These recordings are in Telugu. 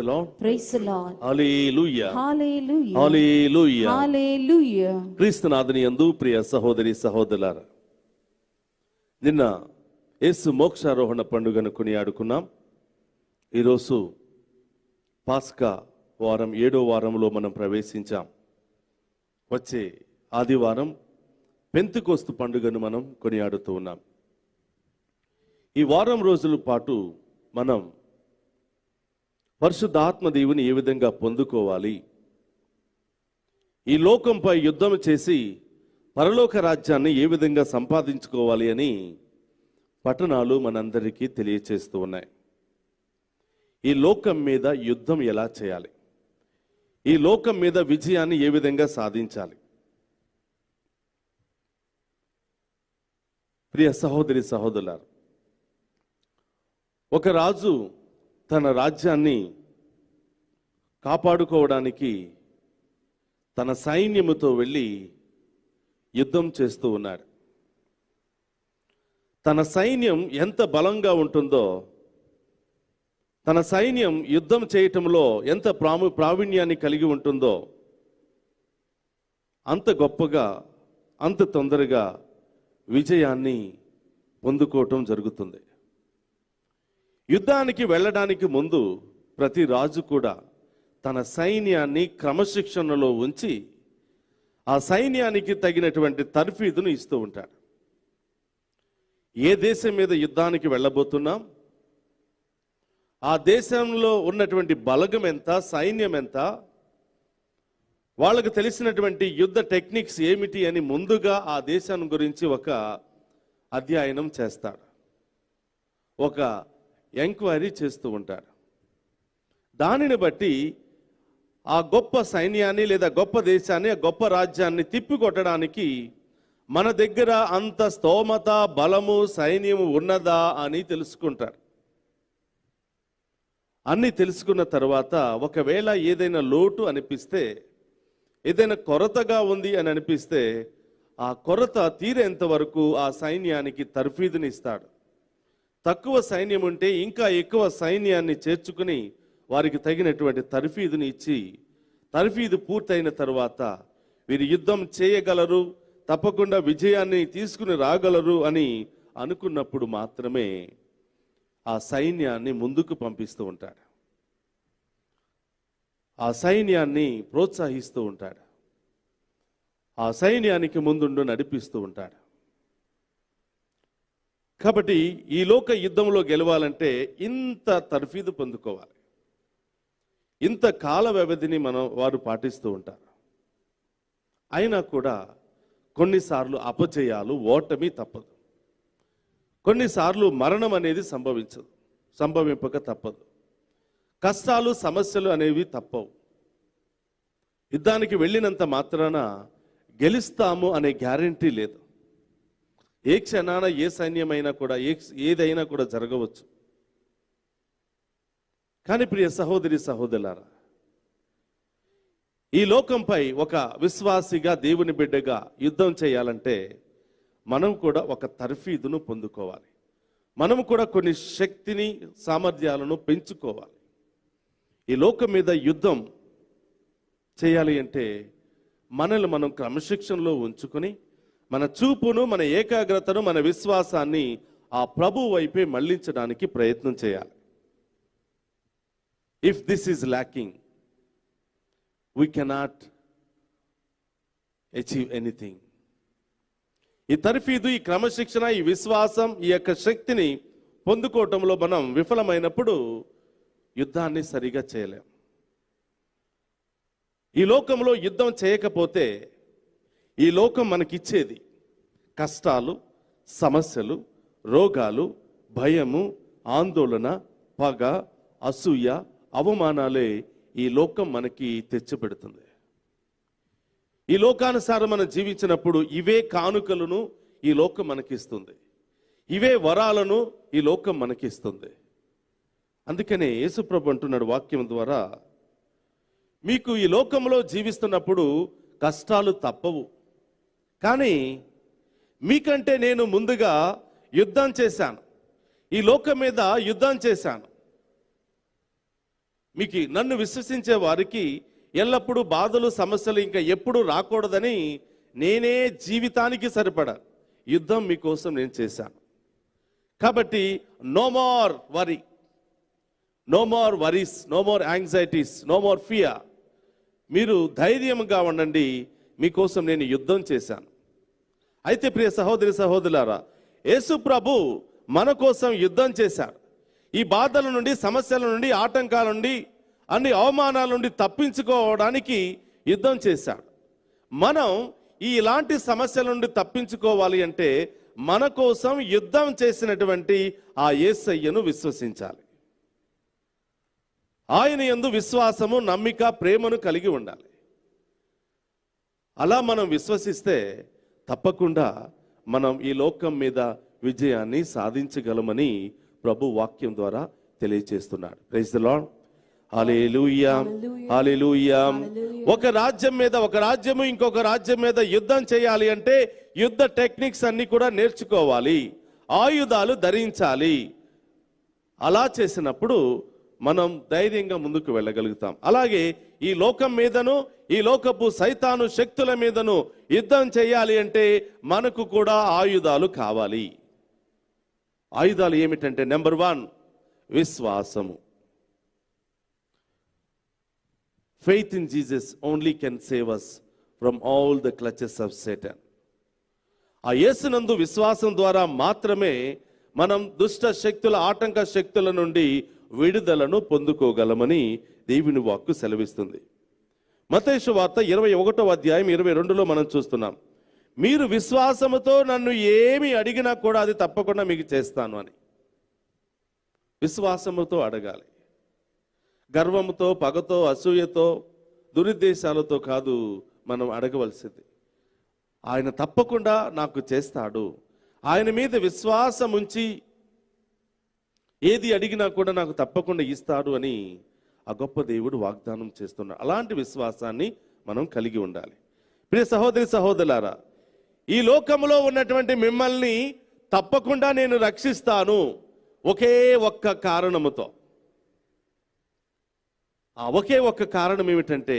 the Lord. Praise the Lord. Hallelujah. Hallelujah. Hallelujah. Hallelujah. క్రీస్తునాథుని యందు ప్రియ సహోదరి సహోదరులారా, నిన్న యేసు మోక్షారోహణ పండుగను కొనియాడుకున్నాం. ఈరోజు పాస్కా వారం 7వ వారంలో మనం ప్రవేశించాం. వచ్చే ఆదివారం పెంతెకోస్తు పండుగను మనం కొనియాడుతూ ఉన్నాం. ఈ వారం రోజుల పాటు మనం పరిశుద్ధాత్మ దేవుని ఏ విధంగా పొందుకోవాలి, ఈ లోకంపై యుద్ధం చేసి పరలోక రాజ్యాన్ని ఏ విధంగా సంపాదించుకోవాలి అని పట్టణాలు మనందరికీ తెలియచేస్తూ ఉన్నాయి. ఈ లోకం మీద యుద్ధం ఎలా చేయాలి, ఈ లోకం మీద విజయాన్ని ఏ విధంగా సాధించాలి. ప్రియ సహోదరి సహోదరులారా, ఒక రాజు తన రాజ్యాన్ని కాపాడుకోవడానికి తన సైన్యముతో వెళ్ళి యుద్ధం చేస్తూ ఉన్నాడు. తన సైన్యం ఎంత బలంగా ఉంటుందో, తన సైన్యం యుద్ధం చేయటంలో ఎంత ప్రావీణ్యాన్ని కలిగి ఉంటుందో, అంత గొప్పగా అంత తొందరగా విజయాన్ని పొందుకోవటం జరుగుతుంది. యుద్ధానికి వెళ్ళడానికి ముందు ప్రతి రాజు కూడా తన సైన్యాన్ని క్రమశిక్షణలో ఉంచి ఆ సైన్యానికి తగినటువంటి తర్ఫీదును ఇస్తూ ఉంటాడు. ఏ దేశం మీద యుద్ధానికి వెళ్ళబోతున్నాం, ఆ దేశంలో ఉన్నటువంటి బలగం ఎంత, సైన్యం ఎంత, వాళ్ళకు తెలిసినటువంటి యుద్ధ టెక్నిక్స్ ఏమిటి అని ముందుగా ఆ దేశాన్ని గురించి ఒక అధ్యయనం చేస్తాడు, ఒక ఎంక్వైరీ చేస్తూ ఉంటాడు. దానిని బట్టి ఆ గొప్ప సైన్యాన్ని లేదా గొప్ప దేశాన్ని, ఆ గొప్ప రాజ్యాన్ని తిప్పికొట్టడానికి మన దగ్గర అంత స్తోమత, బలము, సైన్యము ఉన్నదా అని తెలుసుకుంటాడు. అన్ని తెలుసుకున్న తర్వాత ఒకవేళ ఏదైనా లోటు అనిపిస్తే, ఏదైనా కొరతగా ఉంది అని అనిపిస్తే, ఆ కొరత తీరేంత వరకు ఆ సైన్యానికి తర్ఫీదుని ఇస్తాడు. తక్కువ సైన్యం ఉంటే ఇంకా ఎక్కువ సైన్యాన్ని చేర్చుకుని వారికి తగినటువంటి తర్ఫీదుని ఇచ్చి, తర్ఫీదు పూర్తయిన తర్వాత వీరు యుద్ధం చేయగలరు, తప్పకుండా విజయాన్ని తీసుకుని రాగలరు అని అనుకున్నప్పుడు మాత్రమే ఆ సైన్యాన్ని ముందుకు పంపిస్తూ ఉంటాడు, ఆ సైన్యాన్ని ప్రోత్సహిస్తూ ఉంటాడు, ఆ సైన్యానికి ముందుండు నడిపిస్తూ ఉంటాడు. కాబట్టి ఈ లోక యుద్ధంలో గెలవాలంటే ఇంత తర్ఫీదు పొందుకోవాలి, ఇంత కాల వ్యవధిని వారు పాటిస్తూ ఉంటారు. అయినా కూడా కొన్నిసార్లు అపజయాలు, ఓటమి తప్పదు. కొన్నిసార్లు మరణం అనేది సంభవింపక తప్పదు. కష్టాలు, సమస్యలు అనేవి తప్పవు. యుద్ధానికి వెళ్ళినంత మాత్రాన గెలుస్తాము అనే గ్యారంటీ లేదు. ఏ క్షణాన ఏ సైన్యమైనా కూడా ఏదైనా కూడా జరగవచ్చు. కానీ ప్రియ సహోదరి సహోదరులారా, ఈ లోకంపై ఒక విశ్వాసిగా, దేవుని బిడ్డగా యుద్ధం చేయాలంటే మనం కూడా ఒక తర్ఫీదును పొందుకోవాలి. మనం కూడా కొన్ని శక్తిని, సామర్థ్యాలను పెంచుకోవాలి. ఈ లోకం మీద యుద్ధం చేయాలి అంటే మనల్ని మనం క్రమశిక్షణలో ఉంచుకొని మన చూపును, మన ఏకాగ్రతను, మన విశ్వాసాన్ని ఆ ప్రభు వైపే మళ్లించడానికి ప్రయత్నం చేయాలి. If this is lacking, we cannot achieve anything. ఈ తర్ఫీదు, ఈ క్రమశిక్షణ, ఈ విశ్వాసం, ఈ యొక్క శక్తిని పొందుకోవటంలో మనం విఫలమైనప్పుడు యుద్ధాన్ని సరిగా చేయలేం. ఈ లోకంలో యుద్ధం చేయకపోతే ఈ లోకం మనకిచ్చేది కష్టాలు, సమస్యలు, రోగాలు, భయము, ఆందోళన, పగ, అసూయ, అవమానాలే ఈ లోకం మనకి తెచ్చిపెడుతుంది. ఈ లోకానుసారం మనం జీవించినప్పుడు ఇవే కానుకలను ఈ లోకం మనకిస్తుంది, ఇవే వరాలను ఈ లోకం మనకిస్తుంది. అందుకనే యేసుప్రభు అంటున్నాడు వాక్యం ద్వారా, మీకు ఈ లోకంలో జీవిస్తున్నప్పుడు కష్టాలు తప్పవు, కానీ మీకంటే నేను ముందుగా యుద్ధం చేశాను, ఈ లోకం మీద యుద్ధం చేశాను. మీకు నన్ను విశ్వసించే వారికి ఎల్లప్పుడూ బాధలు సమస్యలు ఇంకా ఎప్పుడు రాకూడదని నేనే జీవితానికి సరిపడా యుద్ధం మీకోసం నేను చేశాను. కాబట్టి no more worry, no more worries, no more anxieties, no more fear. మీరు ధైర్యంగా ఉండండి, మీకోసం నేను యుద్ధం చేశాను. అయితే ప్రియ సహోదరి సహోదరులారా, యేసు ప్రభు మన కోసం యుద్ధం చేశాడు. ఈ బాధల నుండి, సమస్యల నుండి, ఆటంకాల నుండి, అన్ని అవమానాల నుండి తప్పించుకోవడానికి యుద్ధం చేశాడు. మనం ఇలాంటి సమస్యల నుండి తప్పించుకోవాలి అంటే మన కోసం యుద్ధం చేసినటువంటి ఆ యేసయ్యను విశ్వసించాలి. ఆయన యందు విశ్వాసము, నమ్మిక, ప్రేమను కలిగి ఉండాలి. అలా మనం విశ్వసిస్తే తప్పకుండా మనం ఈ లోకం మీద విజయాన్ని సాధించగలమని ప్రభు వాక్యం ద్వారా తెలియజేస్తున్నాడు. Praise the lord. హల్లెలూయా, హల్లెలూయా. ఒక రాజ్యం మీద, ఒక రాజ్యము ఇంకొక రాజ్యం మీద యుద్ధం చేయాలి అంటే యుద్ధ టెక్నిక్స్ అన్ని కూడా నేర్చుకోవాలి, ఆయుధాలు ధరించాలి. అలా చేసినప్పుడు మనం ధైర్యంగా ముందుకు వెళ్ళగలుగుతాం. అలాగే ఈ లోకం మీదను, ఈ లోకపు సైతాను శక్తుల మీదను యుద్ధం చేయాలి అంటే మనకు కూడా ఆయుధాలు కావాలి. ఆయుధాలు ఏమిటంటే నెంబర్ 1 విశ్వాసము. Faith in Jesus only can save us from all the clutches of Satan. ఆ యేసునందు విశ్వాసం ద్వారా మాత్రమే మనం దుష్ట శక్తుల, ఆటంక శక్తుల నుండి విడుదలను పొందుకోగలమని దేవుని వాక్కు సెలవిస్తుంది. మత్తయి సువార్త 21వ అధ్యాయం 22లో మనం చూస్తున్నాం, మీరు విశ్వాసముతో నన్ను ఏమి అడిగినా కూడా అది తప్పకుండా మీకు చేస్తాను అని. విశ్వాసముతో అడగాలి. గర్వముతో, పగతో, అసూయతో, దురుద్దేశాలతో కాదు మనం అడగవలసింది. ఆయన తప్పకుండా నాకు చేస్తాడు. ఆయన మీద విశ్వాసం ఉంచి ఏది అడిగినా కూడా నాకు తప్పకుండా ఇస్తాడు అని ఆ గొప్ప దేవుడు వాగ్దానం చేస్తున్నాడు. అలాంటి విశ్వాసాన్ని మనం కలిగి ఉండాలి. ప్రియ సహోదరి సహోదరులారా, ఈ లోకములో ఉన్నటువంటి మిమ్మల్ని తప్పకుండా నేను రక్షిస్తాను ఒకే ఒక్క కారణముతో. ఆ ఒకే ఒక్క కారణం ఏమిటంటే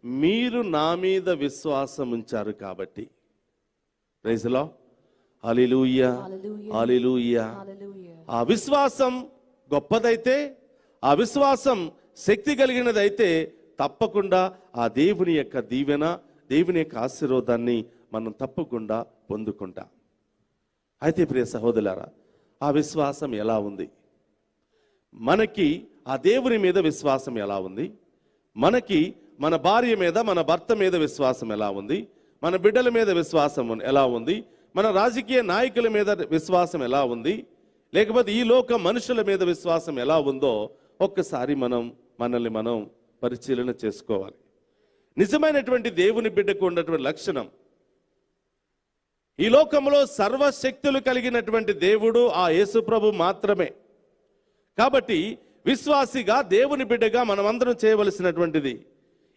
మీరు నా మీద విశ్వాసం ఉంచారు కాబట్టి. Praise the lord. హల్లెలూయా, హల్లెలూయా. ఆ విశ్వాసం గొప్పదైతే, ఆ విశ్వాసం శక్తి కలిగినదైతే తప్పకుండా ఆ దేవుని యొక్క దీవెన, దేవుని యొక్క ఆశీర్వాదాన్ని మనం తప్పకుండా పొందుకుంటాం. అయితే ప్రియ సహోదరులారా, ఆ విశ్వాసం ఎలా ఉంది? మనకి ఆ దేవుని మీద విశ్వాసం ఎలా ఉంది? మనకి మన భార్య మీద, మన భర్త మీద విశ్వాసం ఎలా ఉంది? మన బిడ్డల మీద విశ్వాసం ఎలా ఉంది? మన రాజకీయ నాయకుల మీద విశ్వాసం ఎలా ఉంది? లేకపోతే ఈ లోక మనుషుల మీద విశ్వాసం ఎలా ఉందో ఒక్కసారి మనల్ని మనం పరిశీలన చేసుకోవాలి. నిజమైనటువంటి దేవుని బిడ్డకు ఉన్నటువంటి లక్షణం, ఈ లోకంలో సర్వశక్తులు కలిగినటువంటి దేవుడు ఆ యేసు ప్రభు మాత్రమే. కాబట్టి విశ్వాసిగా, దేవుని బిడ్డగా మనమందరం చేయవలసినటువంటిది,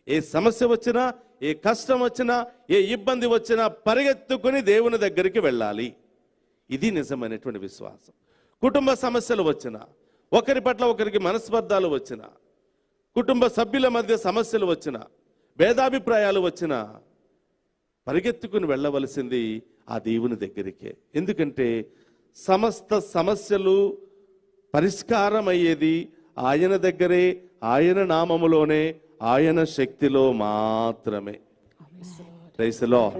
ఏ సమస్య వచ్చినా, ఏ కష్టం వచ్చినా, ఏ ఇబ్బంది వచ్చినా పరిగెత్తుకుని దేవుని దగ్గరికి వెళ్ళాలి. ఇది నిజమైనటువంటి విశ్వాసం. కుటుంబ సమస్యలు వచ్చినా, ఒకరి పట్ల ఒకరికి మనస్పర్ధాలు వచ్చినా, కుటుంబ సభ్యుల మధ్య సమస్యలు వచ్చినా, భేదాభిప్రాయాలు వచ్చినా పరిగెత్తుకుని వెళ్ళవలసింది ఆ దేవుని దగ్గరికే. ఎందుకంటే సమస్త సమస్యలు పరిష్కారం అయ్యేది ఆయన దగ్గరే, ఆయన నామములోనే, ఆయన శక్తిలో మాత్రమే. Praise the Lord.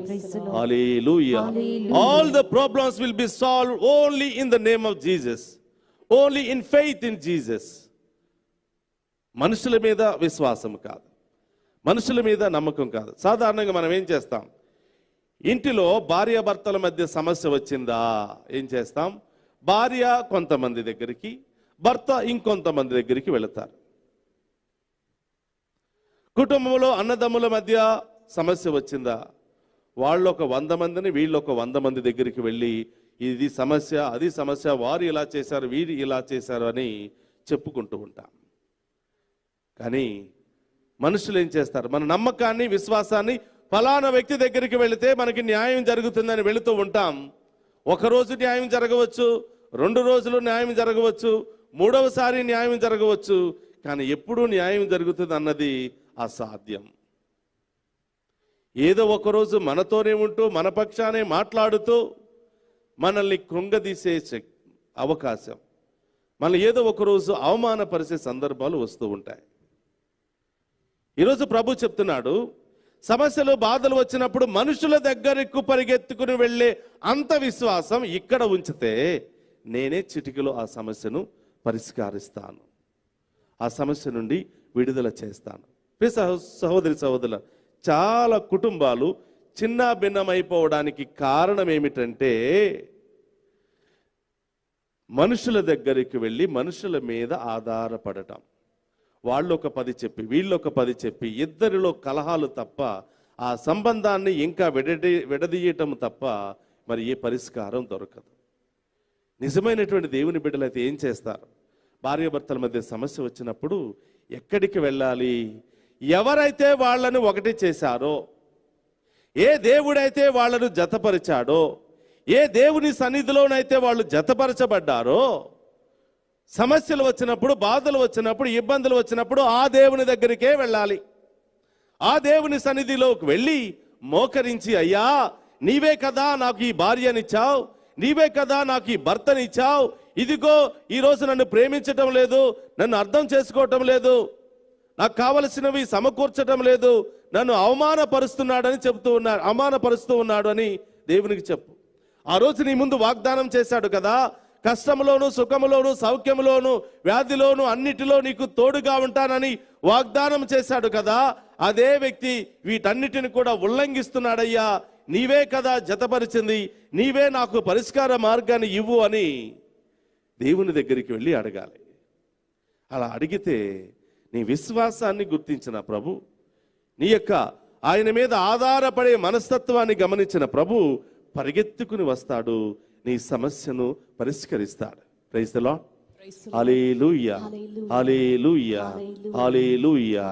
Hallelujah. All the problems will be solved only in the name of Jesus. Only in faith in Jesus. మనుషుల మీద విశ్వాసం కాదు, మనుషుల మీద నమ్మకం కాదు. సాధారణంగా మనం ఏం చేస్తాం? ఇంటిలో భార్యాభర్తల మధ్య సమస్య వచ్చిందా, ఏం చేస్తాం? భార్య కొంతమంది దగ్గరికి, భర్త ఇంకొంతమంది దగ్గరికి వెళతారు. కుటుంబంలో అన్నదమ్ముల మధ్య సమస్య వచ్చిందా, వాళ్ళు ఒక 100 మందిని, వీళ్ళు ఒక 100 మంది దగ్గరికి వెళ్ళి ఇది సమస్య, అది సమస్య, వారు ఇలా చేశారు, వీరు ఇలా చేశారు అని చెప్పుకుంటూ ఉంటాం. కానీ మనుషులు ఏం చేస్తారు? మన నమ్మకాన్ని, విశ్వాసాన్ని ఫలానా వ్యక్తి దగ్గరికి వెళితే మనకి న్యాయం జరుగుతుందని వెళుతూ ఉంటాం. ఒకరోజు న్యాయం జరగవచ్చు, 2 రోజులు న్యాయం జరగవచ్చు, 3వసారి న్యాయం జరగవచ్చు. కానీ ఎప్పుడూ న్యాయం జరుగుతుంది అన్నది అసాధ్యం. ఏదో ఒకరోజు మనతోనే ఉంటూ మన పక్షానే మాట్లాడుతూ మనల్ని కృంగదీసే అవకాశం, మనల్ని ఏదో ఒకరోజు అవమానపరిచే సందర్భాలు వస్తూ ఉంటాయి. ఈరోజు ప్రభు చెప్తున్నాడు, సమస్యలు బాధలు వచ్చినప్పుడు మనుషుల దగ్గరకు పరిగెత్తుకుని వెళ్ళే అంత విశ్వాసం ఇక్కడ ఉంచితే నేనే చిటికలో ఆ సమస్యను పరిష్కరిస్తాను, ఆ సమస్య నుండి విడుదల చేస్తాను. సహోదరి సహోదరుల, చాలా కుటుంబాలు చిన్న భిన్నమైపోవడానికి కారణం ఏమిటంటే మనుషుల దగ్గరికి వెళ్ళి మనుషుల మీద ఆధారపడటం. వాళ్ళు ఒక 10 చెప్పి వీళ్ళు ఒక 10 చెప్పి ఇద్దరిలో కలహాలు తప్ప ఆ సంబంధాన్ని ఇంకా విడదీయటం తప్ప మరి ఏ పరిష్కారం దొరకదు. నిజమైనటువంటి దేవుని బిడ్డలైతే ఏం చేస్తారు? భార్యాభర్తల మధ్య సమస్య వచ్చినప్పుడు ఎక్కడికి వెళ్ళాలి? ఎవరైతే వాళ్ళను ఒకటి చేశారో, ఏ దేవుడైతే వాళ్ళను జతపరిచాడో, ఏ దేవుని సన్నిధిలోనైతే వాళ్ళు జతపరచబడ్డారో, సమస్యలు వచ్చినప్పుడు, బాధలు వచ్చినప్పుడు, ఇబ్బందులు వచ్చినప్పుడు ఆ దేవుని దగ్గరికే వెళ్ళాలి. ఆ దేవుని సన్నిధిలోకి వెళ్ళి మోకరించి, అయ్యా నీవే కదా నాకు ఈ భార్యనిచ్చావు, నీవే కదా నాకు ఈ భర్తనిచ్చావు, ఇదిగో ఈరోజు నన్ను ప్రేమించటం లేదు, నన్ను అర్థం చేసుకోవటం లేదు, నాకు కావలసినవి సమకూర్చటం లేదు, నన్ను అవమానపరుస్తూ ఉన్నాడు అని దేవునికి చెప్పు. ఆ రోజు నీ ముందు వాగ్దానం చేశాడు కదా, కష్టంలోను సుఖములోను సౌఖ్యములోను వ్యాధిలోను అన్నిటిలో నీకు తోడుగా ఉంటానని వాగ్దానం చేశాడు కదా. అదే వ్యక్తి వీటన్నిటిని కూడా ఉల్లంఘిస్తున్నాడయ్యా, నీవే కదా జతపరిచింది, నీవే నాకు పరిష్కార మార్గాన్ని ఇవ్వు అని దేవుని దగ్గరికి వెళ్ళి అడగాలి. అలా అడిగితే నీ విశ్వాసాన్ని గుర్తించిన ప్రభు, నీ యొక్క ఆయన మీద ఆధారపడే మనస్తత్వాన్ని గమనించిన ప్రభు పరిగెత్తుకుని వస్తాడు, నీ సమస్యను పరిష్కరిస్తాడు. Praise the lord. హల్లెలూయా, హల్లెలూయా, హల్లెలూయా.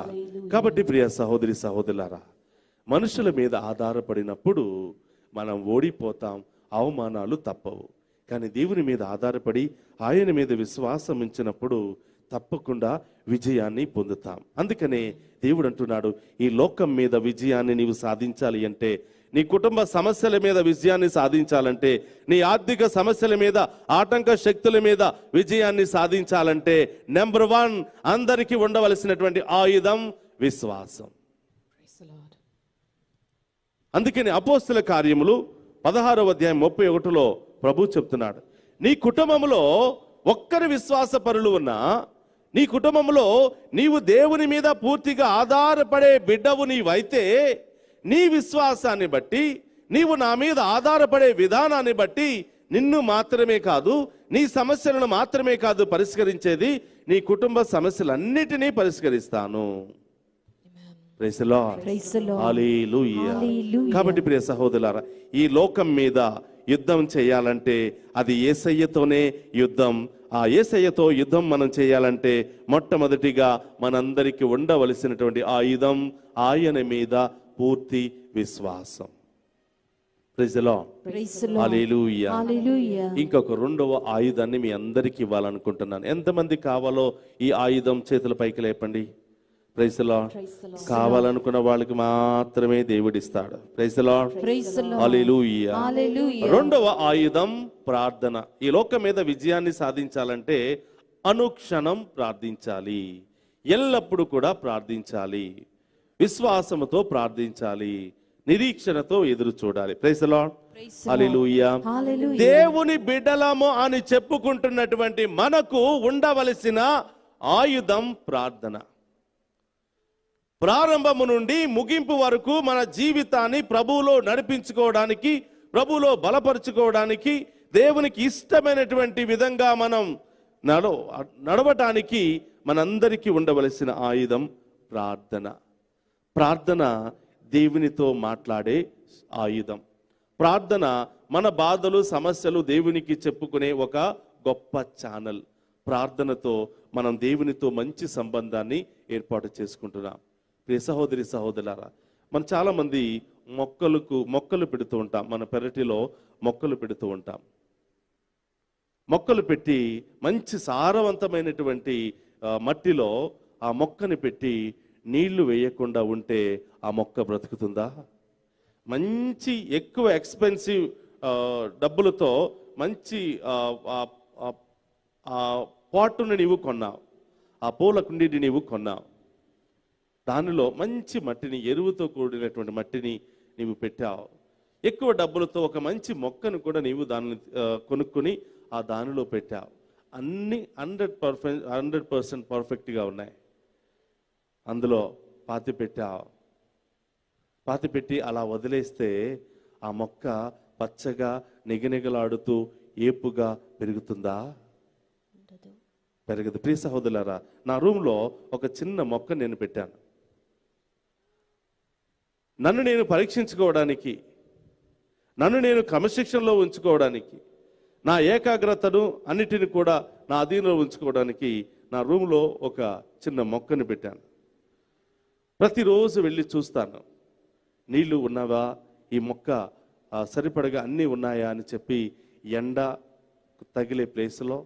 కాబట్టి ప్రియ సహోదరి సహోదరులారా, మనుషుల మీద ఆధారపడినప్పుడు మనం ఓడిపోతాం, అవమానాలు తప్పవు. కానీ దేవుని మీద ఆధారపడి ఆయన మీద విశ్వాసం ఉంచినప్పుడు తప్పకుండా విజయాన్ని పొందుతాం. అందుకనే దేవుడు అంటున్నాడు, ఈ లోకం మీద విజయాన్ని నీవు సాధించాలి అంటే, నీ కుటుంబ సమస్యల మీద విజయాన్ని సాధించాలంటే, నీ ఆర్థిక సమస్యల మీద, ఆటంక శక్తుల మీద విజయాన్ని సాధించాలంటే నెంబర్ 1 అందరికీ ఉండవలసినటువంటి ఆయుధం విశ్వాసం. అందుకని అపోస్తల కార్యములు 16వ అధ్యాయం 31లో ప్రభు చెప్తున్నాడు, నీ కుటుంబంలో ఒక్కరి విశ్వాసపరులు ఉన్నా, నీ కుటుంబంలో నీవు దేవుని మీద పూర్తిగా ఆధారపడే బిడ్డవు నీవైతే, నీ విశ్వాసాన్ని బట్టి, నీవు నా మీద ఆధారపడే విధానాన్ని బట్టి నిన్ను మాత్రమే కాదు, నీ సమస్యలను మాత్రమే కాదు పరిష్కరించేది, నీ కుటుంబ సమస్యలన్నిటినీ పరిష్కరిస్తాను. Praise the lord. హల్లెలూయా. కాబట్టి ప్రియ సహోదరులారా, ఈ లోకం మీద యుద్ధం చేయాలంటే అది యేసయ్యతోనే యుద్ధం. ఆ యేసయ్యతో యుద్ధం మనం చేయాలంటే మొట్టమొదటిగా మనందరికీ ఉండవలసినటువంటి ఆయుధం ఆయన మీద పూర్తి విశ్వాసం. Praise the lord. హల్లెలూయా. ఇంకొక రెండవ ఆయుధాన్ని మీ అందరికీ ఇవ్వాలనుకుంటున్నాను. ఎంతమంది కావాలో ఈ ఆయుధం చేతుల పైకి లేపండి. Praise the lord. కావాలనుకున్న వాళ్ళకి మాత్రమే దేవుడిస్తాడు. Praise the lord. హల్లెలూయా. రెండవ ఆయుధం ప్రార్థన. ఈ లోకం మీద విజయాన్ని సాధించాలంటే అనుక్షణం ప్రార్థించాలి, ఎల్లప్పుడూ కూడా ప్రార్థించాలి, విశ్వాసముతో ప్రార్థించాలి, నిరీక్షణతో ఎదురు చూడాలి. Praise the lord. హల్లెలూయా. దేవుని బిడ్డలము అని చెప్పుకుంటున్నటువంటి మనకు ఉండవలసిన ఆయుధం ప్రార్థన. ప్రారంభము నుండి ముగింపు వరకు మన జీవితాన్ని ప్రభువులో నడిపించుకోవడానికి, ప్రభువులో బలపరుచుకోవడానికి, దేవునికి ఇష్టమైనటువంటి విధంగా మనం నడవటానికి మనందరికీ ఉండవలసిన ఆయుధం ప్రార్థన. ప్రార్థన దేవునితో మాట్లాడే ఆయుధం. ప్రార్థన మన బాధలు సమస్యలు దేవునికి చెప్పుకునే ఒక గొప్ప ఛానల్. ప్రార్థనతో మనం దేవునితో మంచి సంబంధాన్ని ఏర్పాటు చేసుకుంటున్నాం. ప్రియ సహోదరి సహోదరులారా, మనం చాలామంది మొక్కలు పెడుతూ ఉంటాం. మన పెరటిలో మొక్కలు పెడుతూ ఉంటాం. మొక్కలు పెట్టి మంచి సారవంతమైనటువంటి మట్టిలో ఆ మొక్కని పెట్టి నీళ్లు వేయకుండా ఉంటే ఆ మొక్క బ్రతుకుతుందా? మంచి ఎక్కువ ఎక్స్పెన్సివ్ డబ్బులతో మంచి పాటుని నీవు కొన్నావు, ఆ పూల కుండీని నీవు కొన్నావు, దానిలో మంచి మట్టిని, ఎరువుతో కూడినటువంటి మట్టిని నీవు పెట్టావు. ఎక్కువ డబ్బులతో ఒక మంచి మొక్కను కూడా నీవు దాన్ని కొనుక్కొని ఆ దానిలో పెట్టావు. అన్నీ 100% పర్ఫెక్ట్గా ఉన్నాయి. అందులో పాతి పెట్టి అలా వదిలేస్తే ఆ మొక్క పచ్చగా నిగనిగలాడుతూ ఏపుగా పెరుగుతుందా? పెరగదు. ప్రియ సహోదరులారా, నా రూమ్లో ఒక చిన్న మొక్క నేను పెట్టాను. నన్ను నేను పరీక్షించుకోవడానికి, నన్ను నేను క్రమశిక్షణలో ఉంచుకోవడానికి, నా ఏకాగ్రతను అన్నిటిని కూడా నా అధీనంలో ఉంచుకోవడానికి నా రూమ్లో ఒక చిన్న మొక్కను పెట్టాను. ప్రతిరోజు వెళ్ళి చూస్తాను, నీళ్లు ఉన్నావా, ఈ మొక్క సరిపడగా అన్నీ ఉన్నాయా అని చెప్పి ఎండ తగిలే ప్లేస్లో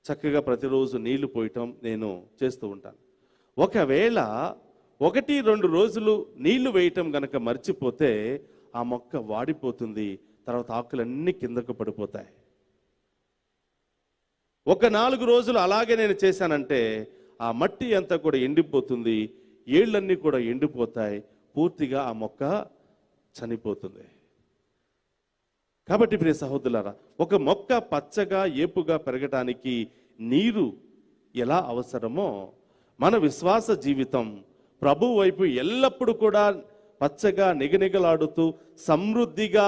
చక్కగా ప్రతిరోజు నీళ్లు పోయటం నేను చేస్తూ ఉంటాను. ఒకవేళ 1-2 రోజులు నీళ్లు వేయటం గనక మర్చిపోతే ఆ మొక్క వాడిపోతుంది, తర్వాత ఆకులన్నీ కిందకు పడిపోతాయి. ఒక 4 రోజులు అలాగే నేను చేశానంటే ఆ మట్టి అంతా కూడా ఎండిపోతుంది, ఏళ్ళన్నీ కూడా ఎండిపోతాయి, పూర్తిగా ఆ మొక్క చనిపోతుంది. కాబట్టి ప్రియ సహోదరులారా, ఒక మొక్క పచ్చగా ఏపుగా పెరగటానికి నీరు ఎలా అవసరమో మన విశ్వాస జీవితం ప్రభు వైపు ఎల్లప్పుడూ కూడా పచ్చగా నిగనిగలాడుతూ సమృద్ధిగా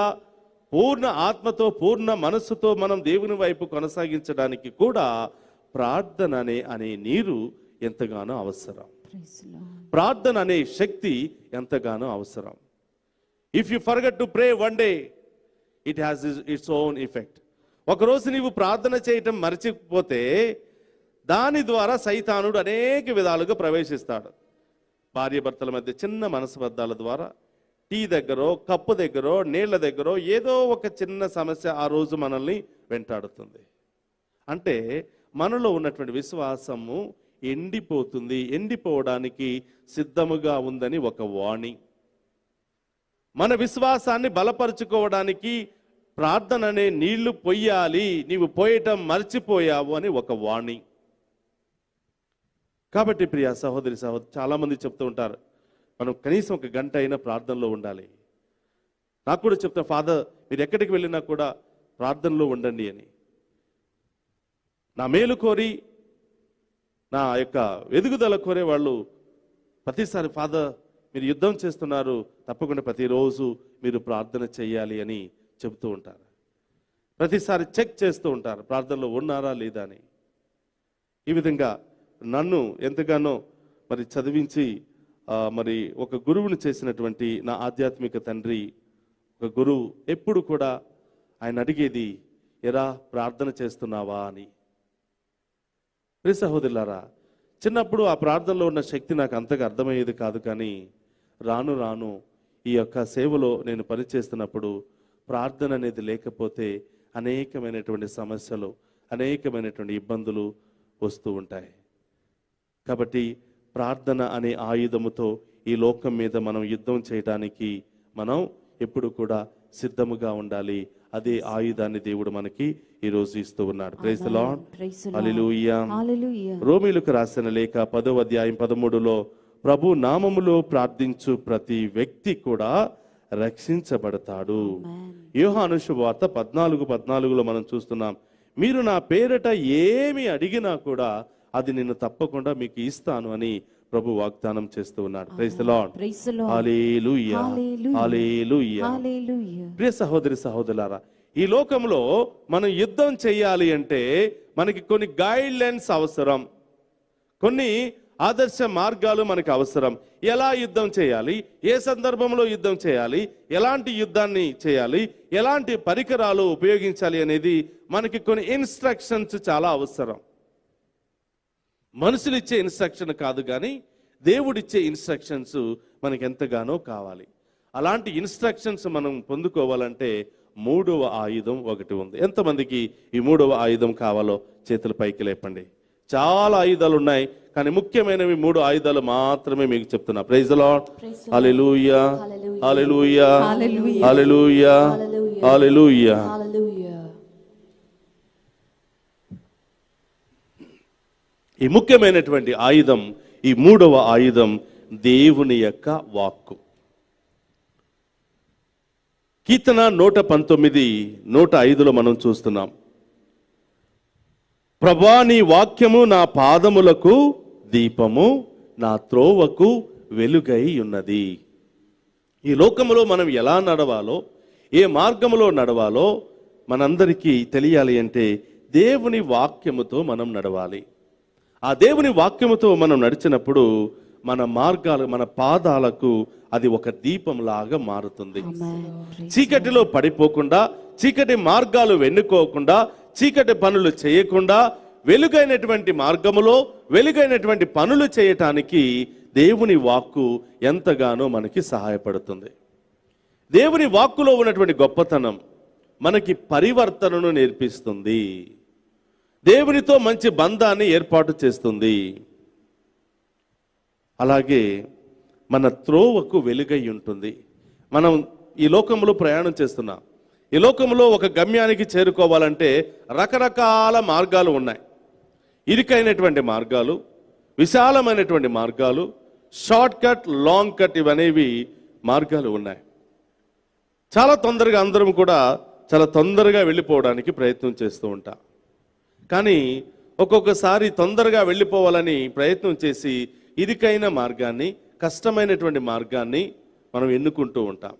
పూర్ణ ఆత్మతో పూర్ణ మనస్సుతో మనం దేవుని వైపు కొనసాగించడానికి కూడా ప్రార్థన అనే నీరు ఎంతగానో అవసరం. ప్రార్థన అనే శక్తి ఎంతగానో అవసరం. If you forget to pray one day, it has its own effect. ఒకరోజు నీవు ప్రార్థన చేయటం మర్చిపోతే దాని ద్వారా సైతానుడు అనేక విధాలుగా ప్రవేశిస్తాడు. భార్యాభర్తల మధ్య చిన్న మనస్పర్ధాల ద్వారా, టీ దగ్గరో, కప్పు దగ్గరో, నీళ్ల దగ్గరో ఏదో ఒక చిన్న సమస్య ఆ రోజు మనల్ని వెంటాడుతుంది. అంటే మనలో ఉన్నటువంటి విశ్వాసము ఎండిపోతుంది, ఎండిపోవడానికి సిద్ధముగా ఉందని ఒక వార్నింగ్. మన విశ్వాసాన్ని బలపరుచుకోవడానికి ప్రార్థన అనే నీళ్లు పొయ్యాలి, నీవు పోయటం మర్చిపోయావు అని ఒక వార్నింగ్. కాబట్టి ప్రియ సహోదరి చాలా మంది చెప్తూ ఉంటారు, మనం కనీసం 1 గంట అయినా ప్రార్థనలో ఉండాలి. నాకు కూడా చెప్తా, ఫాదర్ మీరు ఎక్కడికి వెళ్ళినా కూడా ప్రార్థనలో ఉండండి అని. నా మేలు కోరి, నా యొక్క ఎదుగుదల కోరే వాళ్ళు ప్రతిసారి, ఫాదర్ మీరు యుద్ధం చేస్తున్నారు, తప్పకుండా ప్రతిరోజు మీరు ప్రార్థన చేయాలి అని చెబుతూ ఉంటారు. ప్రతిసారి చెక్ చేస్తూ ఉంటారు ప్రార్థనలో ఉన్నారా లేదా అని. ఈ విధంగా నన్ను ఎంతగానో మరి చదివించి మరి ఒక గురువుని చేసినటువంటి నా ఆధ్యాత్మిక తండ్రి, ఒక గురువు ఎప్పుడు కూడా ఆయన అడిగేది, ఎరా ప్రార్థన చేస్తున్నావా అని. ప్రియ సహోదరులారా, చిన్నప్పుడు ఆ ప్రార్థనలో ఉన్న శక్తి నాకు అంతగా అర్థమయ్యేది కాదు. కానీ రాను రాను ఈ యొక్క సేవలో నేను పనిచేస్తున్నప్పుడు ప్రార్థన అనేది లేకపోతే అనేకమైనటువంటి సమస్యలు, అనేకమైనటువంటి ఇబ్బందులు వస్తూ ఉంటాయి. కాబట్టి ప్రార్థన అనే ఆయుధముతో ఈ లోకం మీద మనం యుద్ధం చేయడానికి మనం ఎప్పుడు కూడా సిద్ధముగా ఉండాలి. అదే ఆయుధాన్ని దేవుడు మనకి ఈ రోజు ఇస్తూ ఉన్నాడు. ప్రైజ్ ది లార్డ్, హల్లెలూయా. రోమీయులకు రాసిన లేఖ 10వ అధ్యాయం 13లో, ప్రభు నామములో ప్రార్థించు ప్రతి వ్యక్తి కూడా రక్షించబడతాడు. యోహాను శుభవార్త 14:14లో మనం చూస్తున్నాం, మీరు నా పేరట ఏమి అడిగినా కూడా అది నేను తప్పకుండా మీకు ఇస్తాను అని ప్రభు వాగ్దానం చేస్తూ ఉన్నాడు. ప్రైజ్ ది లార్డ్, హల్లెలూయా, హల్లెలూయా. ప్రియ సహోదరి సహోదరులారా, ఈ లోకంలో మనం యుద్ధం చేయాలి అంటే మనకి కొన్ని గైడ్ లైన్స్ అవసరం, కొన్ని ఆదర్శ మార్గాలు మనకు అవసరం. ఎలా యుద్ధం చేయాలి, ఏ సందర్భంలో యుద్ధం చేయాలి, ఎలాంటి యుద్ధాన్ని చేయాలి, ఎలాంటి పరికరాలు ఉపయోగించాలి అనేది మనకి కొన్ని ఇన్స్ట్రక్షన్స్ చాలా అవసరం. మనుషులు ఇచ్చే ఇన్స్ట్రక్షన్ కాదు, కానీ దేవుడిచ్చే ఇన్స్ట్రక్షన్స్ మనకి ఎంతగానో కావాలి. అలాంటి ఇన్స్ట్రక్షన్స్ మనం పొందుకోవాలంటే 3వ ఆయుధం ఒకటి ఉంది. ఎంతమందికి ఈ 3వ ఆయుధం కావాలో చేతుల పైకి లేపండి. చాలా ఆయుధాలు ఉన్నాయి, కానీ ముఖ్యమైనవి 3 ఆయుధాలు మాత్రమే మీకు చెప్తున్నా. Praise the lord. Hallelujah, hallelujah, hallelujah, hallelujah. ఈ ముఖ్యమైనటువంటి ఆయుధం, ఈ 3వ ఆయుధం దేవుని యొక్క వాక్కు. కీర్తన 119, 105లో మనం చూస్తున్నాం. ప్రభా నీ వాక్యము నా పాదములకు దీపము, నా త్రోవకు వెలుగై ఉన్నది. ఈ లోకములో మనం ఎలా నడవాలో, ఏ మార్గములో నడవాలో మనందరికీ తెలియాలి అంటే దేవుని వాక్యముతో మనం నడవాలి. ఆ దేవుని వాక్యముతో మనం నడిచినప్పుడు మన మార్గాలు, మన పాదాలకు అది ఒక దీపంలాగా మారుతుంది. చీకటిలో పడిపోకుండా, చీకటి మార్గాలు వెన్నుకోకుండా, చీకటి పనులు చేయకుండా వెలుగైనటువంటి మార్గములో వెలుగైనటువంటి పనులు చేయటానికి దేవుని వాక్కు ఎంతగానో మనకి సహాయపడుతుంది. దేవుని వాక్కులో ఉన్నటువంటి గొప్పతనం మనకి పరివర్తనను నేర్పిస్తుంది. దేవునితో మంచి బంధాన్ని ఏర్పాటు చేస్తుంది. అలాగే మన త్రోవకు వెలుగై ఉంటుంది. మనం ఈ లోకంలో ప్రయాణం చేస్తున్నాం. ఈ లోకంలో ఒక గమ్యానికి చేరుకోవాలంటే రకరకాల మార్గాలు ఉన్నాయి. ఇరుకైనటువంటి మార్గాలు, విశాలమైనటువంటి మార్గాలు, షార్ట్ కట్, లాంగ్ కట్, ఇవనేవి మార్గాలు ఉన్నాయి. చాలా తొందరగా అందరం కూడా చాలా తొందరగా వెళ్ళిపోవడానికి ప్రయత్నం చేస్తూ ఉంటాం. కానీ ఒక్కొక్కసారి తొందరగా వెళ్ళిపోవాలని ప్రయత్నం చేసి ఇరుకైన మార్గాన్ని, కష్టమైనటువంటి మార్గాన్ని మనం ఎన్నుకుంటూ ఉంటాం.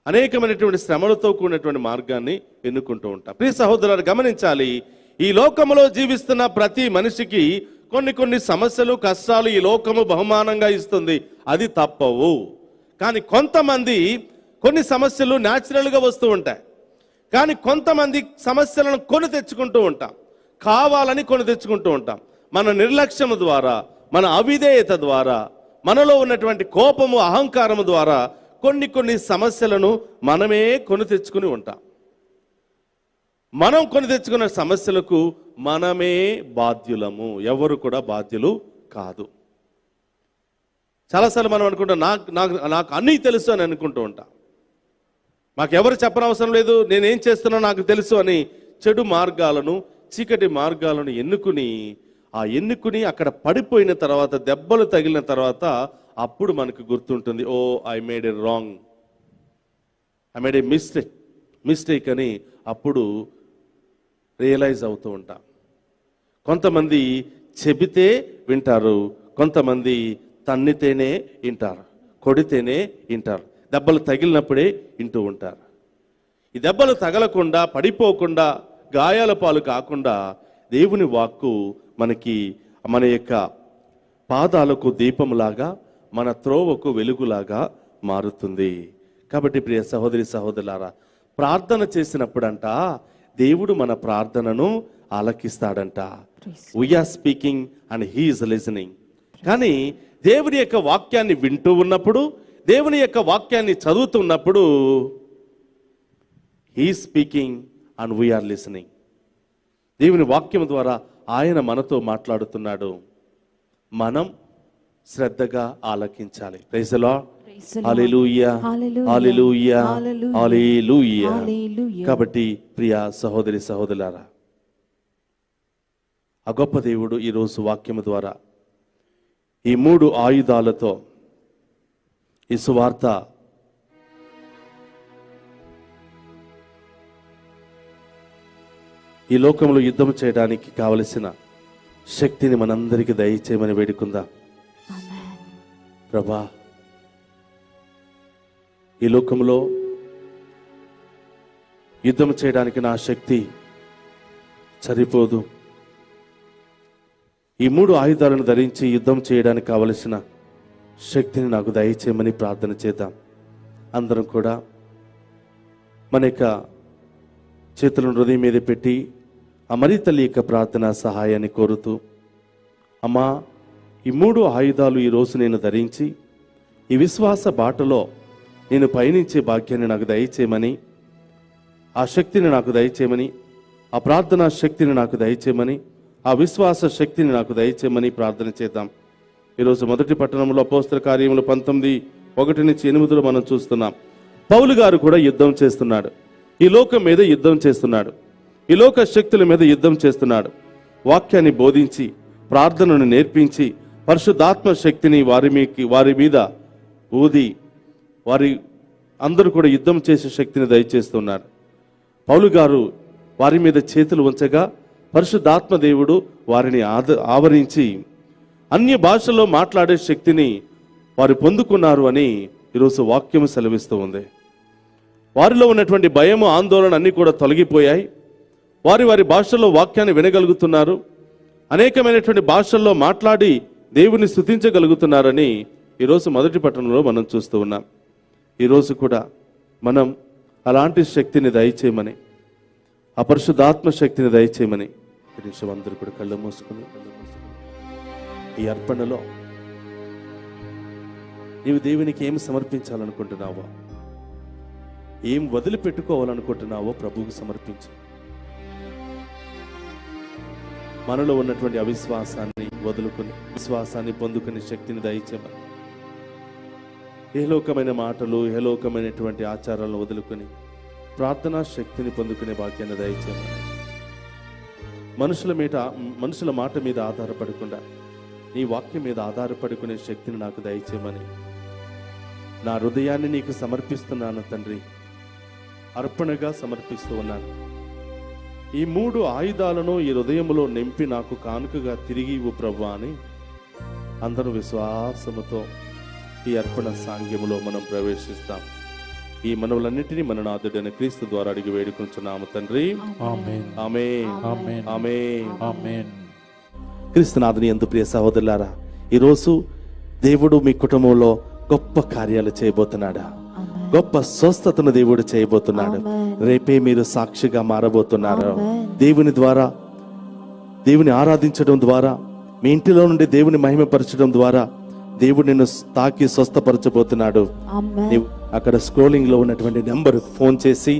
అనేకమైనటువంటి శ్రమలతో కూడినటువంటి మార్గాన్ని ఎన్నుకుంటూ ఉంటాం. ప్రియ సహోదరులు గమనించాలి, ఈ లోకములో జీవిస్తున్న ప్రతి మనిషికి కొన్ని సమస్యలు, కష్టాలు ఈ లోకము బహుమానంగా ఇస్తుంది. అది తప్పవు. కానీ కొంతమంది కొన్ని సమస్యలు న్యాచురల్గా వస్తూ ఉంటాయి. కానీ కొంతమంది సమస్యలను కొని తెచ్చుకుంటూ ఉంటాం, కావాలని కొని తెచ్చుకుంటూ ఉంటాం. మన నిర్లక్ష్యము ద్వారా, మన అవిధేయత ద్వారా, మనలో ఉన్నటువంటి కోపము, అహంకారము ద్వారా కొన్ని సమస్యలను మనమే కొని తెచ్చుకుని ఉంటాం. మనం కొని తెచ్చుకున్న సమస్యలకు మనమే బాధ్యులము, ఎవరు కూడా బాధ్యులు కాదు. చాలాసార్లు మనం అనుకుంటాం, నాకు అన్నీ తెలుసు అని అనుకుంటూ ఉంటాం. మాకెవరు చెప్పనవసరం లేదు, నేనేం చేస్తున్నా నాకు తెలుసు అని చెడు మార్గాలను, చీకటి మార్గాలను ఎన్నుకుని అక్కడ పడిపోయిన తర్వాత, దెబ్బలు తగిలిన తర్వాత అప్పుడు మనకు గుర్తుంటుంది, oh I made a wrong, I made a mistake అని అప్పుడు రియలైజ్ అవుతూ ఉంటాం. కొంతమంది చెబితే వింటారు, కొంతమంది తన్నితేనే వింటారు, కొడితేనే వింటారు, దెబ్బలు తగిలినప్పుడే వింటూ ఉంటారు. ఈ దెబ్బలు తగలకుండా, పడిపోకుండా, గాయాల పాలు కాకుండా దేవుని వాక్కు మనకి మన యొక్క పాదాలకు దీపములాగా, మన త్రోవకు వెలుగులాగా మారుతుంది. కాబట్టి ప్రియ సహోదరి సహోదరులారా, ప్రార్థన చేసినప్పుడంట దేవుడు మన ప్రార్థనను ఆలకిస్తాడంట. We are speaking and he is listening. కానీ దేవుని యొక్క వాక్యాన్ని వింటూ ఉన్నప్పుడు, దేవుని యొక్క వాక్యాన్ని చదువుతున్నప్పుడు he speaking and we are listening. దేవుని వాక్యం ద్వారా ఆయన మనతో మాట్లాడుతున్నాడు, మనం శ్రద్ధగా ఆలకించాలి. Praise the lord. హల్లెలూయా, హల్లెలూయా, హల్లెలూయా. కాబట్టి ప్రియ సహోదరి సహోదరులారా, ఆ గొప్ప దేవుడు ఈరోజు వాక్యము ద్వారా ఈ 3 ఆయుధాలతో ఈ సువార్త ఈ లోకంలో యుద్ధం చేయడానికి కావలసిన శక్తిని మనందరికీ దయచేయమని వేడుకుందాం. ప్రభా, ఈ లోకంలో యుద్ధం చేయడానికి నా శక్తి సరిపోదు. ఈ 3 ఆయుధాలను ధరించి యుద్ధం చేయడానికి కావలసిన శక్తిని నాకు దయచేయమని ప్రార్థన చేద్దాం. అందరం కూడా మన యొక్క చేతులను హృదయం మీద పెట్టి ఆ మరి తల్లి యొక్క ప్రార్థన సహాయాన్ని కోరుతూ, అమ్మా, ఈ 3 ఆయుధాలు ఈరోజు నేను ధరించి ఈ విశ్వాస బాటలో నేను పయనించే భాగ్యాన్ని నాకు దయచేయమని, ఆ శక్తిని నాకు దయచేయమని, ఆ ప్రార్థనా శక్తిని నాకు దయచేయమని, ఆ విశ్వాస శక్తిని నాకు దయచేయమని ప్రార్థన చేద్దాం. ఈరోజు మొదటి పట్టణంలో అపోస్తల కార్యములు 19:1-8 మనం చూస్తున్నాం. పౌలు గారు కూడా యుద్ధం చేస్తున్నాడు. ఈ లోకం మీద యుద్ధం చేస్తున్నాడు. ఈ లోక శక్తుల మీద యుద్ధం చేస్తున్నాడు. వాక్యాన్ని బోధించి, ప్రార్థనను నేర్పించి, పరిశుద్ధాత్మ శక్తిని వారి మీద ఊది, వారి అందరూ కూడా యుద్ధం చేసే శక్తిని దయచేస్తున్నారు. పౌలు గారు వారి మీద చేతులు ఉంచగా పరిశుద్ధాత్మ దేవుడు వారిని ఆవరించి అన్య భాషల్లో మాట్లాడే శక్తిని వారు పొందుకున్నారు అని ఈరోజు వాక్యం సెలవిస్తూ ఉంది. వారిలో ఉన్నటువంటి భయము, ఆందోళన అన్నీ కూడా తొలగిపోయాయి. వారి భాషల్లో వాక్యాన్ని వినగలుగుతున్నారు. అనేకమైనటువంటి భాషల్లో మాట్లాడి దేవుని స్తుతించగలుగుతున్నారని ఈరోజు మొదటి పట్టణంలో మనం చూస్తూ ఉన్నాం. ఈరోజు కూడా మనం అలాంటి శక్తిని దయచేయమని, అపరిశుద్ధాత్మ శక్తిని దయచేయమని ఈ నిమిషం అందరూ కూడా కళ్ళు మూసుకుని ఈ అర్పణలో నీవు దేవునికి ఏం సమర్పించాలనుకుంటున్నావో, ఏం వదిలిపెట్టుకోవాలనుకుంటున్నావో ప్రభువుకు సమర్పించు. మనలో ఉన్నటువంటి అవిశ్వాసాన్ని వదులుకొని విశ్వాసాన్ని పొందుకునే శక్తిని దయచేయమని, ఏలోకమైన మాటలు, ఏలోకమైనటువంటి ఆచారాలను వదులుకొని ప్రార్థనా శక్తిని పొందుకునే భాగ్యాన్ని దయచేయమని, మనుషుల మాట మీద ఆధారపడకుండా నీ వాక్యం మీద ఆధారపడుకునే శక్తిని నాకు దయచేయమని నా హృదయాన్ని నీకు సమర్పిస్తున్నాను తండ్రి, అర్పణగా సమర్పిస్తూ ఉన్నాను. ఈ 3 ఆయుధాలను ఈ హృదయంలో నింపి నాకు కానుకగా తిరిగి ఇవ్వు ప్రభువా అని అందరూ విశ్వాసముతో ఈ అర్పణ సాంగ్యములో మనం ప్రవేశిస్తాం. ఈ మనవులన్నిటినీ మన నాథుడైన క్రీస్తు ద్వారా అడిగి వేడుకుంటున్నాము తండ్రి. ఆమేన్. ఆమేన్. ఆమేన్. ఆమేన్. ఆమేన్. క్రీస్తునాథుని యందు ప్రియ సహోదరులారా, ఈరోజు దేవుడు మీ కుటుంబంలో గొప్ప కార్యాలు చేయబోతున్నాడా? గొప్ప స్వస్థతను దేవుడు చేయబోతున్నాడు. రేపే మీరు సాక్షిగా మారబోతున్నారు. దేవుని ఆరాధించడం ద్వారా, మీ ఇంటిలో నుండి దేవుని మహిమపరచడం ద్వారా దేవుడు నిన్ను తాకి స్వస్థపరచబోతున్నాడు. నీవు అక్కడ స్క్రోలింగ్ లో ఉన్నటువంటి నెంబర్ ఫోన్ చేసి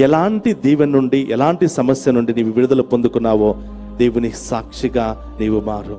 ఎలాంటి దీవెన నుండి, ఎలాంటి సమస్య నుండి నీవు విడుదల పొందుకున్నావో దేవుని సాక్షిగా నీవు మారు.